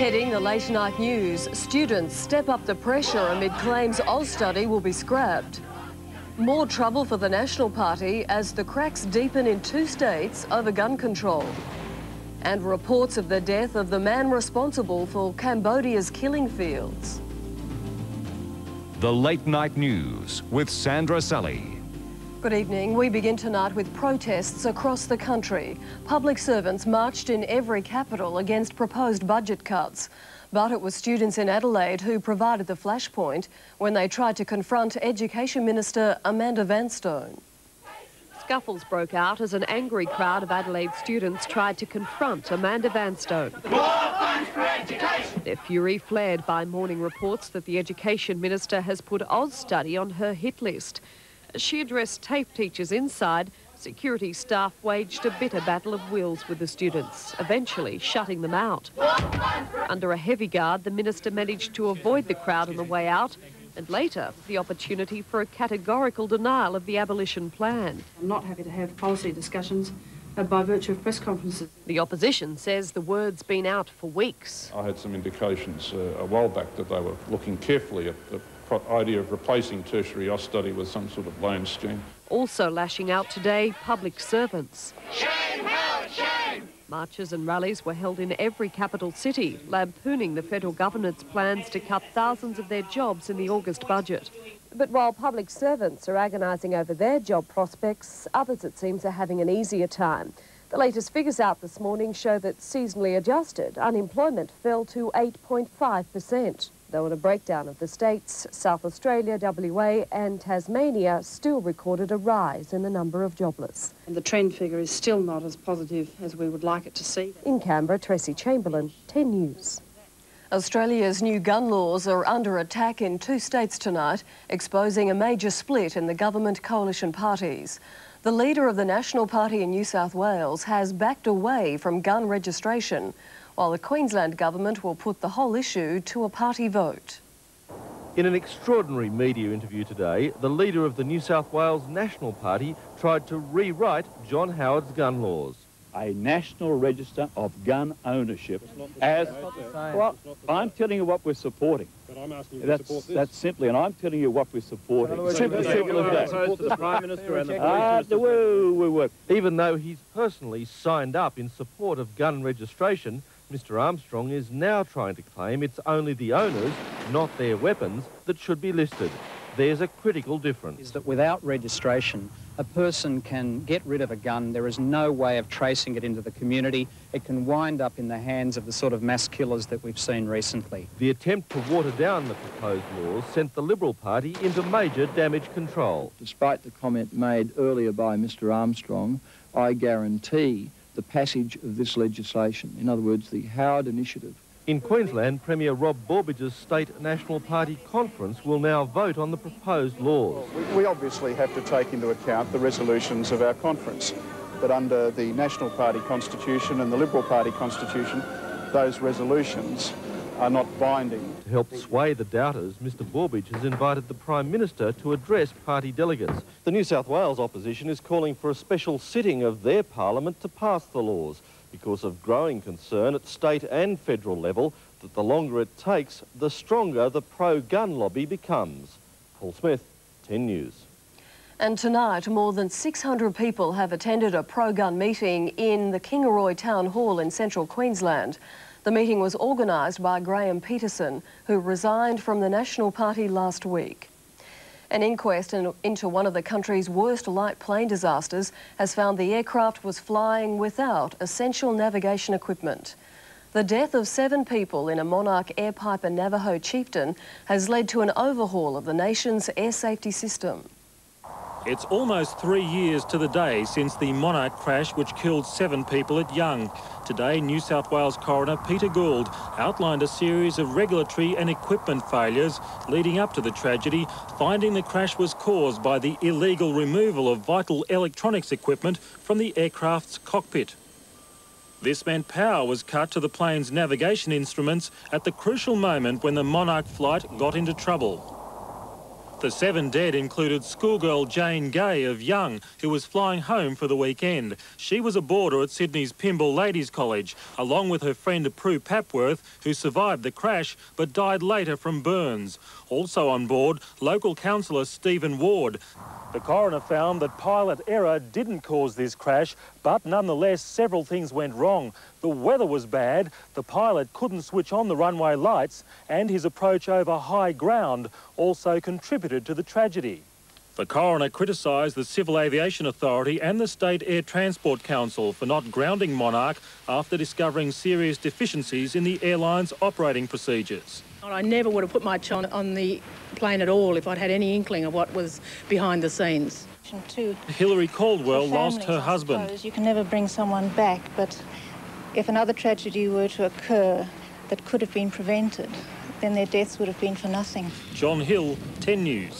Heading the late night news, students step up the pressure amid claims Austudy will be scrapped. More trouble for the National Party as the cracks deepen in 2 states over gun control. And reports of the death of the man responsible for Cambodia's killing fields. The Late Night News with Sandra Sully. Good evening. We begin tonight with protests across the country. Public servants marched in every capital against proposed budget cuts. But it was students in Adelaide who provided the flashpoint when they tried to confront Education Minister Amanda Vanstone. Scuffles broke out as an angry crowd of Adelaide students tried to confront Amanda Vanstone. More funds for education! Their fury flared by morning reports that the Education Minister has put Austudy on her hit list. As she addressed TAFE teachers inside, security staff waged a bitter battle of wills with the students, eventually shutting them out. Under a heavy guard, the minister managed to avoid the crowd on the way out, and later the opportunity for a categorical denial of the abolition plan. I'm not happy to have policy discussions by virtue of press conferences. The opposition says the word's been out for weeks. I had some indications a while back that they were looking carefully at the idea of replacing tertiary Austudy with some sort of loan scheme. Also lashing out today, public servants. Shame, Howard, shame! Marches and rallies were held in every capital city, lampooning the federal government's plans to cut thousands of their jobs in the August budget. But while public servants are agonising over their job prospects, others, it seems, are having an easier time. The latest figures out this morning show that seasonally adjusted unemployment fell to 8.5%. Though in a breakdown of the states, South Australia, WA and Tasmania still recorded a rise in the number of jobless. And the trend figure is still not as positive as we would like it to see. In Canberra, Tracy Chamberlain, 10 News. Australia's new gun laws are under attack in 2 states tonight, exposing a major split in the government coalition parties. The leader of the National Party in New South Wales has backed away from gun registration, while the Queensland government will put the whole issue to a party vote. In an extraordinary media interview today, the leader of the New South Wales National Party tried to rewrite John Howard's gun laws. A national register of gun ownership as... Well, I'm telling you what we're supporting. But I'm asking you to support this. That's simply, and I'm telling you what we're supporting. Simple as that. Opposed to the Prime Minister and the Police. Even though he's personally signed up in support of gun registration, Mr Armstrong is now trying to claim it's only the owners, not their weapons, that should be listed. There's a critical difference. Is that without registration, a person can get rid of a gun. There is no way of tracing it into the community. It can wind up in the hands of the sort of mass killers that we've seen recently. The attempt to water down the proposed laws sent the Liberal Party into major damage control. Despite the comment made earlier by Mr Armstrong, I guarantee the passage of this legislation, in other words, the Howard Initiative. In Queensland, Premier Rob Borbidge's State National Party conference will now vote on the proposed laws. We obviously have to take into account the resolutions of our conference, but under the National Party Constitution and the Liberal Party Constitution, those resolutions are not binding. To help sway the doubters, Mr Borbidge has invited the Prime Minister to address party delegates. The New South Wales opposition is calling for a special sitting of their parliament to pass the laws, because of growing concern at state and federal level that the longer it takes, the stronger the pro-gun lobby becomes. Paul Smith, 10 News. And tonight, more than 600 people have attended a pro-gun meeting in the Kingaroy Town Hall in central Queensland. The meeting was organised by Graham Peterson, who resigned from the National Party last week. An inquest into one of the country's worst light plane disasters has found the aircraft was flying without essential navigation equipment. The death of 7 people in a Monarch Air Piper Navajo chieftain has led to an overhaul of the nation's air safety system. It's almost 3 years to the day since the Monarch crash which killed 7 people at Young. Today, New South Wales coroner Peter Gould outlined a series of regulatory and equipment failures leading up to the tragedy, finding the crash was caused by the illegal removal of vital electronics equipment from the aircraft's cockpit. This meant power was cut to the plane's navigation instruments at the crucial moment when the Monarch flight got into trouble. The 7 dead included schoolgirl Jane Gay of Young, who was flying home for the weekend. She was a boarder at Sydney's Pymble Ladies College, along with her friend Prue Papworth, who survived the crash but died later from burns. Also on board, local councillor Stephen Ward. The coroner found that pilot error didn't cause this crash, but nonetheless several things went wrong. The weather was bad, the pilot couldn't switch on the runway lights, and his approach over high ground also contributed to the tragedy. The coroner criticised the Civil Aviation Authority and the State Air Transport Council for not grounding Monarch after discovering serious deficiencies in the airline's operating procedures. I never would have put my child on the plane at all if I'd had any inkling of what was behind the scenes. Hilary Caldwell lost her husband. You can never bring someone back, but if another tragedy were to occur that could have been prevented, then their deaths would have been for nothing. John Hill, 10 News.